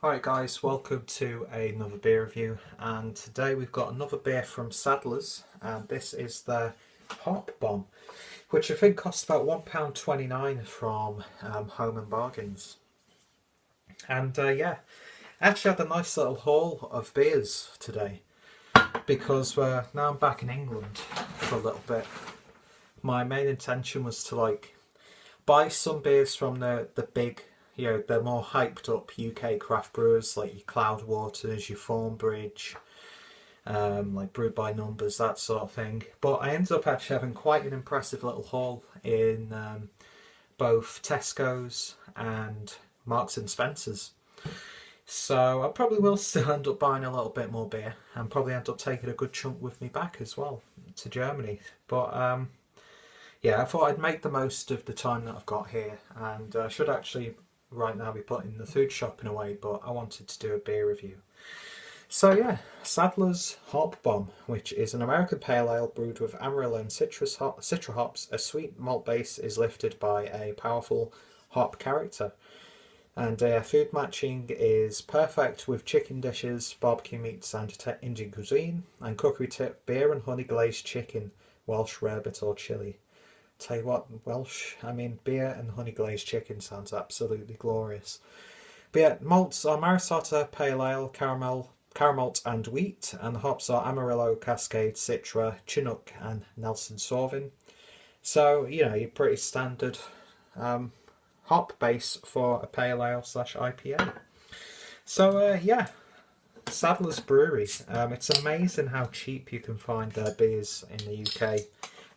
Alright guys, welcome to another beer review, and today we've got another beer from Sadlers, and this is the Hop Bomb, which I think costs about £1.29 from Home and Bargains. And yeah, I actually had a nice little haul of beers today, because now I'm back in England for a little bit. My main intention was to buy some beers from the big, the more hyped up UK craft brewers like your Cloudwaters, your Thornbridge, like Brewed by Numbers, that sort of thing. But I ended up actually having quite an impressive little haul in both Tesco's and Marks and Spencer's. So I probably will still end up buying a little bit more beer and probably end up taking a good chunk with me back as well to Germany. But yeah, I thought I'd make the most of the time that I've got here, and I should actually right now be putting the food shopping away, but I wanted to do a beer review. So yeah, Sadler's Hop Bomb, which is an American pale ale brewed with Amarillo and citra hops. A sweet malt base is lifted by a powerful hop character. And food matching is perfect with chicken dishes, barbecue meats and Indian cuisine, and cookery tip, beer and honey glazed chicken, Welsh rarebit or chili. Tell you what, beer and honey glazed chicken sounds absolutely glorious. But yeah, malts are Marisota, Pale Ale, caramel and wheat, and the hops are Amarillo, Cascade, Citra, Chinook and Nelson Sauvin. So, your pretty standard hop base for a Pale Ale / IPA. So yeah, Sadler's Brewery. It's amazing how cheap you can find their beers in the UK.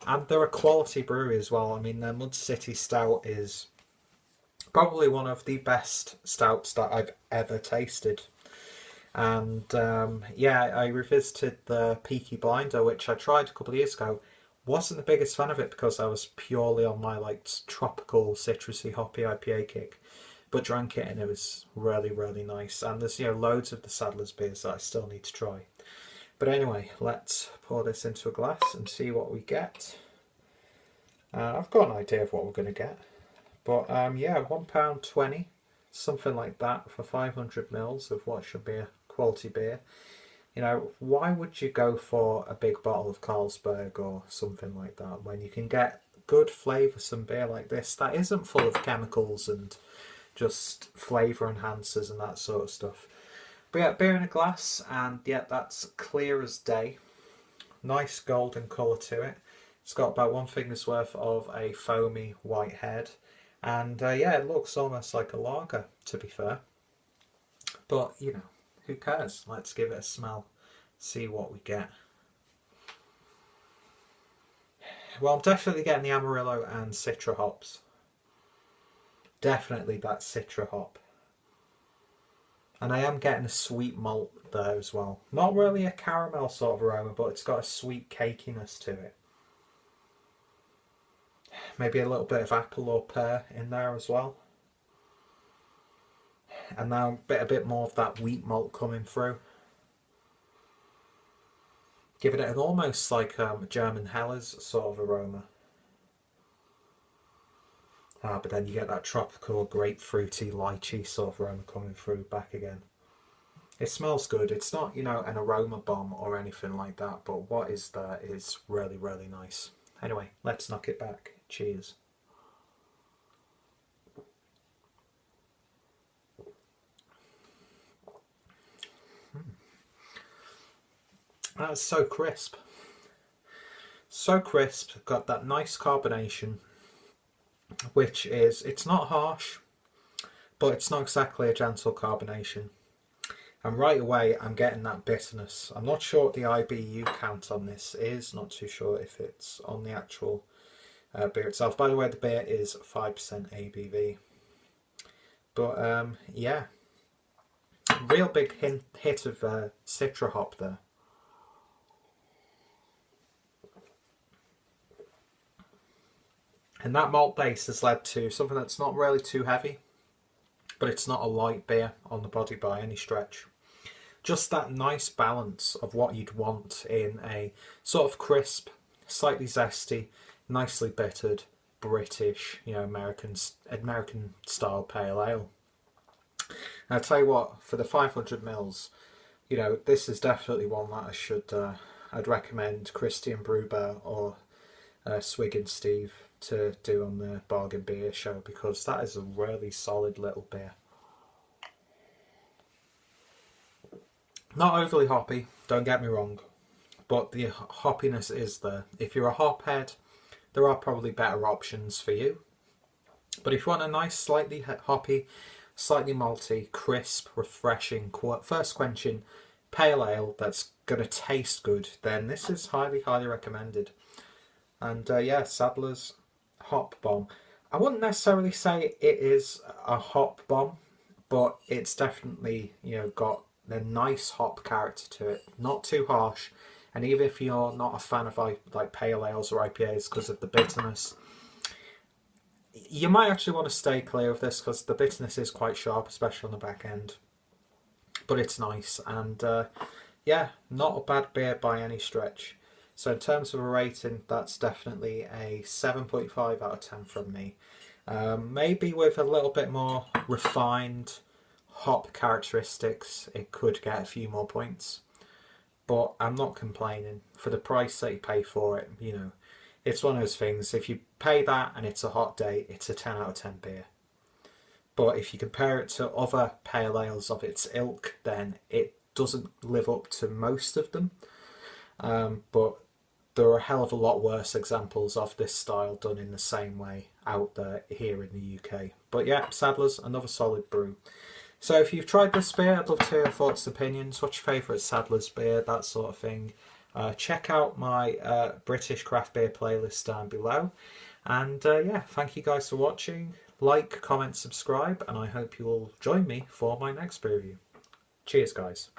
And they're a quality brewery as well. I mean, their Mud City Stout is probably one of the best stouts that I've ever tasted. And yeah, I revisited the Peaky Blinder, which I tried a couple of years ago. Wasn't the biggest fan of it because I was purely on my tropical citrusy hoppy IPA kick. But drank it and it was really, really nice. And there's loads of the Sadler's beers that I still need to try. But anyway, let's pour this into a glass and see what we get. I've got an idea of what we're going to get. But yeah, £1.20, something like that for 500ml of what should be a quality beer. Why would you go for a big bottle of Carlsberg or something like that when you can get good flavoursome beer like this that isn't full of chemicals and just flavour enhancers and that sort of stuff? But yeah, beer in a glass, and yeah, that's clear as day. Nice golden colour to it. It's got about one finger's worth of a foamy white head. And yeah, it looks almost like a lager, to be fair. But, who cares? Let's give it a smell, see what we get. Well, I'm definitely getting the Amarillo and Citra hops. Definitely that Citra hop. And I am getting a sweet malt there as well. Not really a caramel sort of aroma, but it's got a sweet cakiness to it. Maybe a little bit of apple or pear in there as well. And now a bit more of that wheat malt coming through. Giving it an almost like German Helles sort of aroma. But then you get that tropical, grapefruity, lychee sort of aroma coming through back again. It smells good. It's not, an aroma bomb or anything like that, but what is there is really, really nice. Anyway, let's knock it back. Cheers. That's so crisp. So crisp. Got that nice carbonation, which is, it's not harsh, but it's not exactly a gentle carbonation. And right away I'm getting that bitterness. I'm not sure what the IBU count on this is, not too sure if it's on the actual beer itself. By the way, the beer is 5% ABV. But yeah, real big hit of Citra hop there. And that malt base has led to something that's not really too heavy, but it's not a light beer on the body by any stretch. Just that nice balance of what you'd want in a sort of crisp, slightly zesty, nicely bittered, British, American style pale ale. And I tell you what, for the 500 mils, you know, this is definitely one that I should, I'd recommend Christian Bruber or Swig and Steve to do on the Bargain Beer Show, because that is a really solid little beer. Not overly hoppy, don't get me wrong, but the hoppiness is there. If you're a hop head, there are probably better options for you. But if you want a nice, slightly hoppy, slightly malty, crisp, refreshing, thirst quenching pale ale that's going to taste good, then this is highly, highly recommended. And yeah, Sadler's Hop Bomb. I wouldn't necessarily say it is a hop bomb, but it's definitely, you know, got a nice hop character to it. Not too harsh. And even if you're not a fan of like pale ales or IPAs because of the bitterness, you might actually want to stay clear of this because the bitterness is quite sharp, especially on the back end. But it's nice, and yeah, not a bad beer by any stretch. So in terms of a rating, that's definitely a 7.5 out of 10 from me. Maybe with a little bit more refined hop characteristics, it could get a few more points. But I'm not complaining. For the price that you pay for it, you know, it's one of those things. If you pay that and it's a hot day, it's a 10 out of 10 beer. But if you compare it to other pale ales of its ilk, then it doesn't live up to most of them. But there are a hell of a lot worse examples of this style done in the same way out there here in the UK. But yeah, Sadler's, another solid brew. So if you've tried this beer, I'd love to hear your thoughts and opinions. What's your favourite Sadler's beer, that sort of thing. Check out my British craft beer playlist down below. And yeah, thank you guys for watching. Like, comment, subscribe, and I hope you will join me for my next beer review. Cheers, guys.